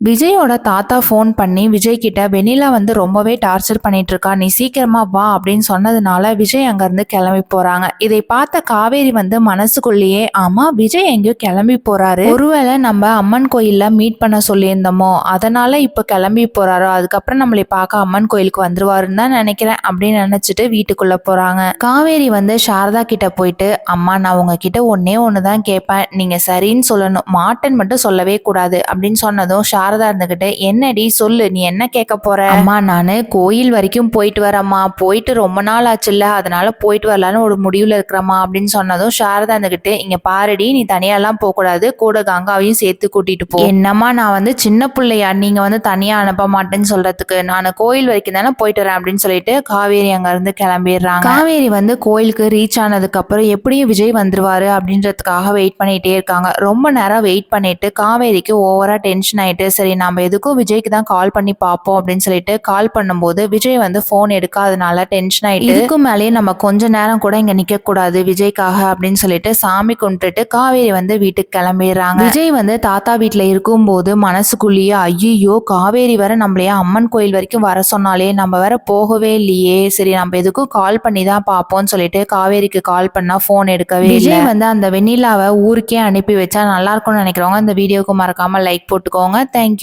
விஜயோட தாத்தா ஃபோன் பண்ணி விஜய் கிட்ட வெண்ணிலா வந்து ரொம்பவே டார்ச்சர் பண்ணிட்டு இருக்கா, நீ சீக்கிரமா வா அப்படின்னு சொன்னதுனால விஜய் அங்கிருந்து கிளம்பி போறாங்க. இதை பார்த்த காவேரி வந்து மனசுக்குள்ளேயே, ஆமா விஜய் எங்கேயோ கிளம்பி போறாரு, ஒருவேளை நம்ம அம்மன் கோயில்ல மீட் பண்ண சொல்லியிருந்தோமோ அதனால இப்ப கிளம்பி போறாரோ, அதுக்கப்புறம் நம்மளை பார்க்க அம்மன் கோயிலுக்கு வந்துருவாருன்னு தான் நினைக்கிறேன் அப்படின்னு நினைச்சிட்டு வீட்டுக்குள்ள போறாங்க. காவேரி வந்து சாரதா கிட்ட போயிட்டு, அம்மா நான் உங்ககிட்ட ஒன்னே ஒண்ணுதான் கேட்பேன், நீங்க சரின்னு சொல்லணும், மாட்டேன்னு மட்டும் சொல்லவே கூடாது அப்படின்னு சொன்னதும் சாரதா இருந்துகிட்டு, என்னடி சொல்லு, நீ என்ன கேட்க போற? அம்மா நானு கோயில் வரைக்கும் போயிட்டு வரேம்மா, போயிட்டு ரொம்ப நாள் ஆச்சுல்ல, அதனால போயிட்டு வரலான்னு ஒரு முடிவுல இருக்கிறம்மா அப்படின்னு சொன்னதும் சாரதா இருந்துகிட்டு, இங்க பாருடி, நீ தனியாலாம் போக கூடாது, கூட கங்காவையும் சேர்த்து கூட்டிட்டு போ. என்னம்மா நான் வந்து சின்ன பிள்ளையா, நீங்க வந்து தனியா அனுப்ப மாட்டேன்னு சொல்றதுக்கு, நான் கோயில் வரைக்கும் தானே போயிட்டு வரேன் அப்படின்னு சொல்லிட்டு காவேரி அங்க இருந்து கிளம்பிடுறாங்க. காவேரி வந்து கோயிலுக்கு ரீச் ஆனதுக்கு அப்புறம் எப்படியும் விஜய் வந்துருவாரு அப்படின்றதுக்காக வெயிட் பண்ணிட்டே இருக்காங்க. ரொம்ப நேரம் வெயிட் பண்ணிட்டு காவேரிக்கு ஓவரா டென்ஷன் ஆயிட்டு, சரி நம்ம எதுக்கும் விஜய்க்கு தான் கால் பண்ணி பார்ப்போம் அப்படின்னு சொல்லிட்டு கால் பண்ணும்போது விஜய் வந்து போன் எடுக்காதனால டென்ஷன் ஆயிட்டு, இதுக்கு மேலேயே நம்ம கொஞ்ச நேரம் கூட இங்க நிக்க கூடாது விஜய்க்காக அப்படின்னு சொல்லிட்டு சாமி கும்பிட்டுட்டு காவேரி வந்து வீட்டுக்கு கிளம்பிடுறாங்க. விஜய் வந்து தாத்தா வீட்டுல இருக்கும்போது மனசுக்குள்ளேயே, ஐயோ காவேரி வர நம்மளைய அம்மன் கோயில் வரைக்கும் வர சொன்னாலே நம்ம வேற போகவே இல்லையே, சரி நம்ம எதுக்கும் கால் பண்ணி தான் பார்ப்போம்னு சொல்லிட்டு காவேரிக்கு கால் பண்ணா போன் எடுக்கவே இல்லை. விஜய் வந்து அந்த வெண்ணிலாவை ஊருக்கே அனுப்பி வச்சா நல்லா இருக்கும்னு நினைக்கிறவங்க இந்த வீடியோக்கு மறக்காம லைக் போட்டுக்கோங்க. தேங்க்யூ.